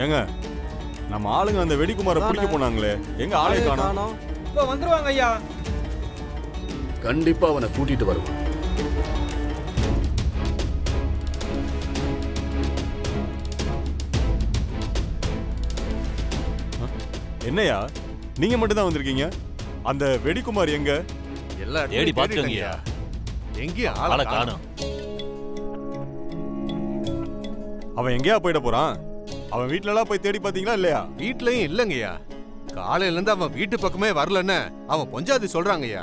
ஏங்க நம்ம ஆளுங்க அந்த வெடிக்குமாரை பிடிக்க போனாங்களே, எங்க ஆளே காணோம். இப்போ வந்துருவாங்க ஐயா. கண்டிப்பா அவனை கூட்டிட்டு வருவான். என்னையா நீங்க மட்டும் தான் வந்திருக்கீங்க? அந்த வெடிக்குமார் எங்க? எல்லாம் தேடி பாத்துக்கங்கய்யா. எங்கேயும் ஆளை காணோம். அவன் எங்கேயா போயிட போறான்? அவன் வீட்ல எல்லாம் போய் தேடி பாத்தீங்களா இல்லையா? வீட்லயும் இல்லங்கய்யா. காலையில இருந்து அவன் வீட்டு பக்கமே வரலன்னு அவன் பொஞ்சாதி சொல்றாங்கய்யா.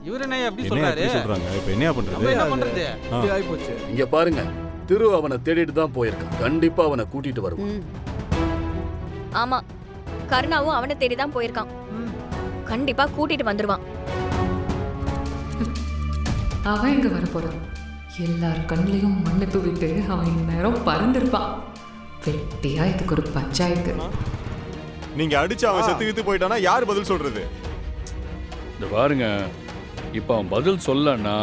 இவரு என்ன அப்படி என்ன சொல்றாரு? அப்படி சொல்றாங்க? இப்ப என்ன நம்ம பண்றது? என்ன பண்றது? ஆ. ஆயி போச்சு. இங்க பாருங்க, திரு அவனை தேடிட்டு தான் போயிருக்கான். கண்டிப்பா அவனை கூட்டிட்டு வருவான். ஆமா, கருணாவும் அவனை தேடி தான் போயிருக்கான். கண்டிப்பா கூட்டிட்டு வந்துருவான். அவன் எங்க வர போறான்? எல்லார் கண்ணிலையும் மண்ணு தூவிட்டு அவன் இந்நேரம் பறந்துருப்பான். வெட்டியா இதுக்கு ஒரு பஞ்சாயத்து. நீங்க அடிச்சு அவன் செத்துக்கிட்டு போயிட்டானா யார் பதில் சொல்றது? இந்த பாருங்க, இப்போ அவன் பதில் சொல்லன்னா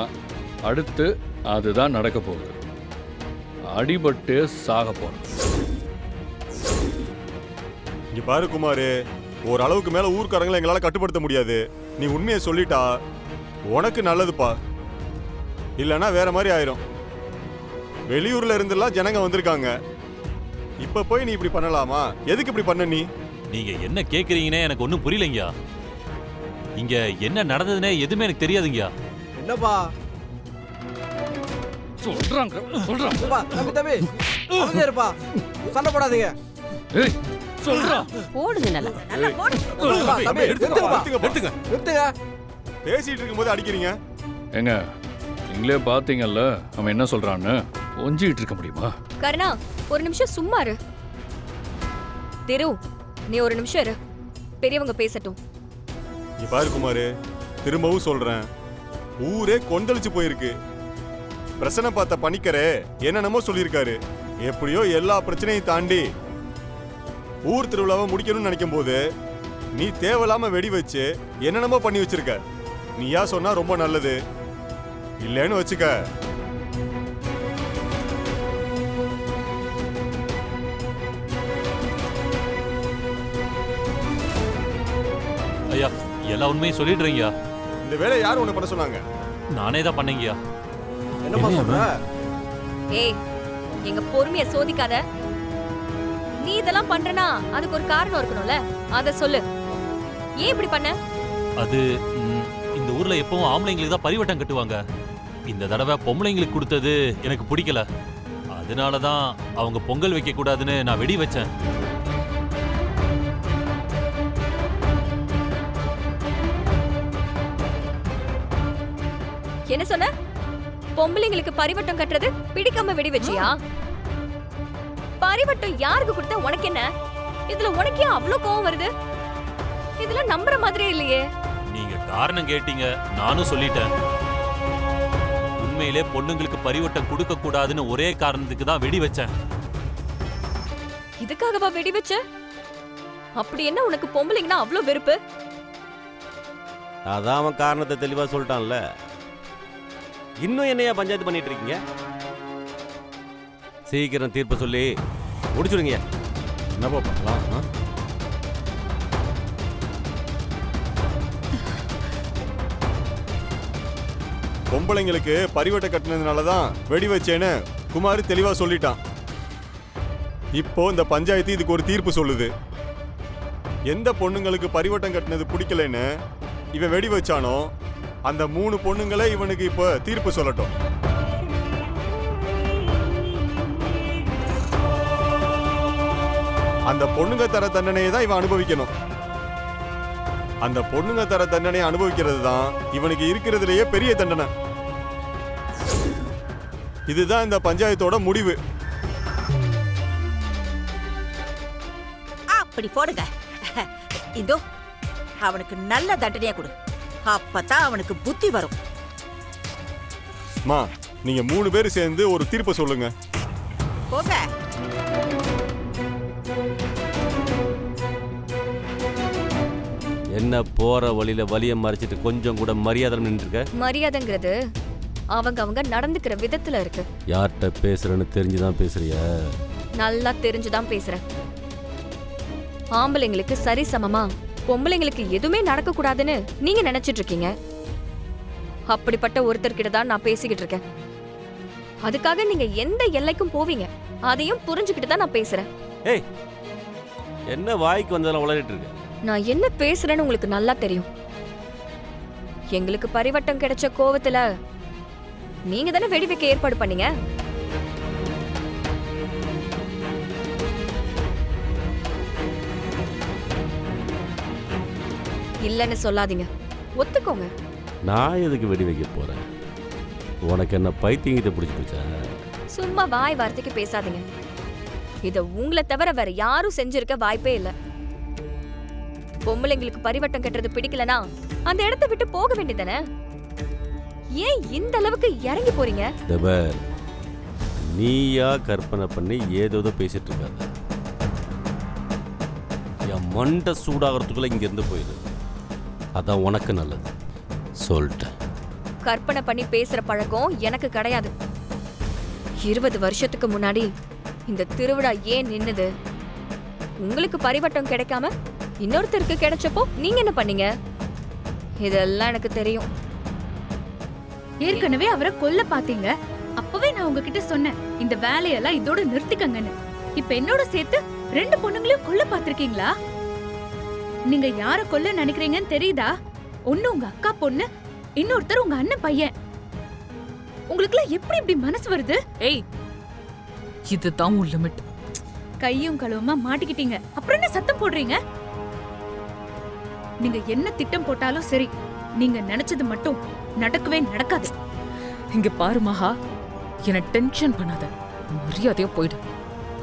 அடுத்து அதுதான் நடக்க போகுது. அடிபட்டு சாக போறான். இங்க பாரு குமாரு, ஒரு அளவுக்கு மேல ஊர்க்காரங்களை எங்களால கட்டுப்படுத்த முடியாது. நீ உண்மையை சொல்லிட்டா உனக்கு நல்லதுப்பா, இல்லைன்னா வேற மாதிரி ஆயிரும். வெளியூர்ல இருந்தெல்லாம் ஜனங்க வந்திருக்காங்க. இப்ப போய் நீ இப்படி பண்ணலாமா? எதுக்கு இப்படி பண்ண நீ? நீங்க என்ன கேக்குறீங்கன்னே எனக்கு ஒண்ணும் புரியலைங்கயா. இங்க என்ன நடந்ததுன்னே எதுவுமே எனக்கு தெரியாதுங்கயா. என்னப்பா? சொல்றாங்க. அப்பா, தம்பி அமைதியா இருப்பா. சண்டை போடாதீங்க. ஏய், சொல்றா. போடுங்க நல்லா. அப்பா, தம்பி நிறுத்துங்கப்பா. நிறுத்துங்க. பேசிட்டு இருக்கும்போது அடிக்கிறீங்க. ஏங்க, நீங்களே பாத்தீங்கல்ல அவன் என்ன சொல்றான்னு. கொஞ்சிட்டு இருக்க முடியுமா? கருணா, ஒரு நிமிஷம் சும்மா இரு. திரு, நீ ஒரு நிமிஷம் இரு. பெரியவங்க பேசட்டும். இங்க பாரு குமாரு, திரும்பவும் சொல்றேன், ஊரே கொந்தளிச்சு போயிருக்கு. பிரச்சனை பார்த்த பணிக்கரே என்னென்னமோ சொல்லியிருக்காரு. எப்படியோ எல்லா பிரச்சனையும் தாண்டி ஊர் திருவிழாவை முடிக்கணும்னு நினைக்கும் போது நீ தேவையில்லாம வெடி வச்சு என்னென்னமோ பண்ணி வச்சிருக்க. நீயா சொன்னா ரொம்ப நல்லது, இல்லைன்னு வச்சுக்க. ஐயா, எல்லா உண்மையும் சொல்லிடுறீங்கயா. இந்த வேலையை யார் உன்னை பண்ண சொன்னாங்க? நானே தான் பண்ணேங்கயா. என்னப்பா சொல்ற? ஏய், எங்க பொறுமைய சோதிக்காத. நீ இதெல்லாம் பண்றனா அதுக்கு ஒரு காரணம் இருக்கணும்ல, அத சொல்லு. ஏன் இப்படி பண்ண? அது இந்த ஊர்ல எப்பவும் ஆம்பளைங்களுக்கு தான் பரிவட்டம் கட்டுவாங்க. இந்த தடவை பொம்பளைங்களுக்கு கொடுத்தது எனக்கு பிடிக்கல. அதனாலதான் அவங்க பொங்கல் வைக்க கூடாதுன்னு நான் வெடி வச்சேன். என்ன சொன்ன? பொம்பளைங்களுக்கு பரிவட்டம் கட்டுறது பிடிக்காம வெடி வச்சியா? பரிவட்டம் யாருக்கு கொடுத்த உனக்கு என்ன? இதுல உனக்கே அவ்வளவு கோவம் வருது? இதெல்லாம் நம்புற மாதிரியே இல்லையே. நீங்க காரணம் கேட்டீங்க, நானும் சொல்லிட்டேன். உண்மையிலே பொண்ணுங்களுக்கு பரிவட்டம் கொடுக்க கூடாதுன்னு ஒரே காரணத்துக்கு தான் வெடி வச்சேன். இதுக்காகவா வெடி வச்ச? அப்படி என்ன உனக்கு பொம்பளைங்கன்னா அவ்வளவு வெறுப்பு? அதான் அவன் காரணத்தை தெளிவா சொல்லிட்டான்ல. இன்னும் என்னையா பஞ்சாயத்து பண்ணிட்டு இருக்கீங்க? சீக்கிரம் தீர்ப்பு சொல்லி முடிச்சுடுங்க. என்னப்பா பண்ணலாம்? பொம்பளைங்களுக்கு பரிவட்டை கட்டினதுனாலதான் வெடி வச்சேன்னு குமார் தெளிவா சொல்லிட்டான். இப்போ இந்த பஞ்சாயத்து இதுக்கு ஒரு தீர்ப்பு சொல்லுது. எந்த பொண்ணுங்களுக்கு பரிவட்டம் கட்டினது பிடிக்கலன்னு இவன் வெடி வச்சானோ அந்த 3 பொண்ணுங்களே இவனுக்கு இப்போ தீர்ப்பு சொல்லட்டும். அந்த பொண்ணுங்க தர தண்டனையை தான் இவன் அனுபவிக்கணும். அந்த பொண்ணுங்க தர தண்டனையை அனுபவிக்கிறது தான் இவனுக்கு இருக்கிறதுலயே பெரிய தண்டனை. இதுதான் இந்த பஞ்சாயத்தோட முடிவு. அப்படி போடுங்க. இதோ அவனுக்கு நல்ல தண்டனையா கொடு. அப்பதான் அவனுக்கு புத்தி வரும். மா, நீங்க 3 பேர் சேர்ந்து ஒரு தீர்ப்பு சொல்லுங்க. போங்க. என்ன போற வழியில வலிய மறைச்சிட்டு கொஞ்சம் கூட மரியாதை நின்று இருக்க? மரியாதைங்கிறது அவங்க நடந்துக்கிற விதத்துல இருக்கு. யார்கிட்ட பேசுறேன்னு தெரிஞ்சுதான் பேசுறிய? நல்லா தெரிஞ்சுதான் பேசுறேன். ஆம்பளைங்களுக்கு சரி சமமா பொம்பளைங்களுக்கு எதுவுமே நடக்க கூடாதுன்னு நீங்க நினைச்சிட்டு இருக்கீங்க. அப்படிப்பட்ட ஒருத்தர்கிட்ட தான் நான் பேசிக்கிட்டு இருக்கேன். அதுக்காக நீங்க எந்த எல்லைக்கும் போவீங்க, அதையும் புரிஞ்சுக்கிட்டு தான் நான் பேசுறேன். ஏய், என்ன வாய்க்கு வந்ததெல்லாம் உளறிட்டு இருக்க? நான் என்ன பேசுறேன்னு உங்களுக்கு நல்லா தெரியும். எங்களுக்கு பரிவட்டம் கிடைச்ச கோவத்துல நீங்க தானே வெடி வைக்க ஏற்பாடு பண்ணீங்க. இல்லன்னு சொல்லாதீங்க, ஒத்துக்கோங்க. நான் எதுக்கு வெடி வைக்க போறேன்? உனக்கு என்ன பைத்தியங்கிட்ட பிடிச்சி போச்சா? சும்மா வாய் வார்த்தைக்கு பேசாதீங்க. இத உங்களை தவிர வேற யாரும் செஞ்சிருக்க வாய்ப்பே இல்ல. பொம்பளைங்களுக்கு பரிவட்டம் கட்டுறது பிடிக்கலனா அந்த இடத்தை விட்டு போக வேண்டியதானே. ஏன் இந்த அளவுக்கு இறங்கி போறீங்க? தபர், நீயா கற்பனை பண்ணி ஏதோ பேசிட்டு இருக்காத. என் மண்டை சூடாகிறதுக்குள்ள இங்க இருந்து போயிடு. அதான் உனக்கு நல்லது. சொல்லிட்டேன். கற்பனை பண்ணி பேசுற பழக்கம் எனக்கு கிடையாது. 20 வருஷத்துக்கு முன்னாடி இந்த திருவிழா ஏன் நின்னுது? உங்களுக்கு பரிவட்டம் கிடைக்காம இன்னொருத்தருக்கு கிடைச்சப்போ நீங்க என்ன பண்ணீங்க? இதெல்லாம் எனக்கு தெரியும். ஏற்கனவே அவரை கொல்ல பாத்தீங்க. அப்பவே நான் உங்ககிட்ட சொன்னேன், இந்த வேலையெல்லாம் இதோட நிறுத்திக்கங்கன்னு. இப்ப என்னோட சேர்த்து 2 பொண்ணுங்களையும் கொல்ல பாத்திருக்கீங்களா? நீங்க யார கொல்ல நினைக்கிறீங்கன்னு தெரியுதா? ஒண்ணு உங்க அக்கா பொண்ணு, இன்னொருத்தர் உங்க அண்ணன் பையன். உங்களுக்குலாம் எப்படி இப்படி மனசு வருது? ஏய், இதுதான் உன் லிமிட். கையும் களவுமா மாட்டிக்கிட்டீங்க, அப்புறம் என்ன சத்தம் போடுறீங்க? நீங்க என்ன திட்டம் போட்டாலும் சரி, நீங்க நினைச்சது மட்டும் நடக்கவே நடக்காது. இங்க பாரு மகா, என்ன டென்ஷன் பண்ணாத. மரியாதையா போயிடு.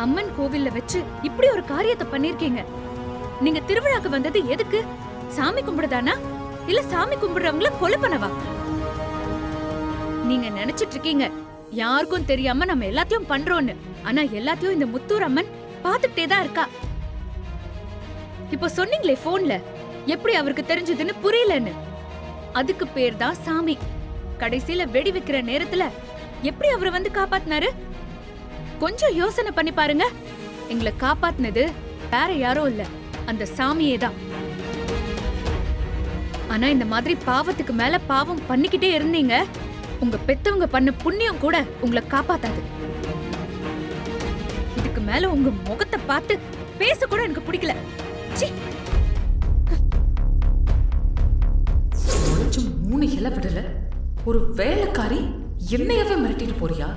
அம்மன் கோவில்ல வச்சு இப்படி ஒரு காரியத்தை பண்ணிருக்கீங்க. நீங்க திருவிழாக்கு வந்தது எதுக்கு? சாமி கும்பிடுதானா, இல்ல சாமி கும்பிடுறவங்கள கொலை பண்ணவா? நீங்க நினைச்சிட்டு இருக்கீங்க யாருக்கும் தெரியாம நம்ம எல்லாத்தையும் பண்றோம்னு. ஆனா எல்லாத்தையும் இந்த முத்தூர் அம்மன் பாத்துக்கிட்டே தான் இருக்கா. இப்ப சொன்னீங்களே போன்ல, எப்படி அவருக்கு தெரிஞ்சதுன்னு புரியலன்னு. அதுக்கு பேர் தான் சாமி. கடைசியில வெடி வைக்கிற நேரத்துல எப்படி அவரை வந்து காப்பாத்தினாரு? கொஞ்சம் யோசனை பண்ணி பாருங்க. எங்களை காப்பாத்தினது வேற யாரும் இல்ல, அந்த சாமியே தான். ஆனா இந்த மாதிரி பாவத்துக்கு மேல பாவம் பண்ணிக்கிட்டே இருந்தீங்க, உங்க பெத்தவங்க பண்ண புண்ணியம் கூட உங்களை காப்பாத்தாது. இதுக்கு மேல உங்க முகத்தை பார்த்து பேச கூட எனக்கு பிடிக்கல. சீ. 3 இலை விடல, ஒரு வேலைக்காரி என்னையவே மிரட்டிட்டு போறியா?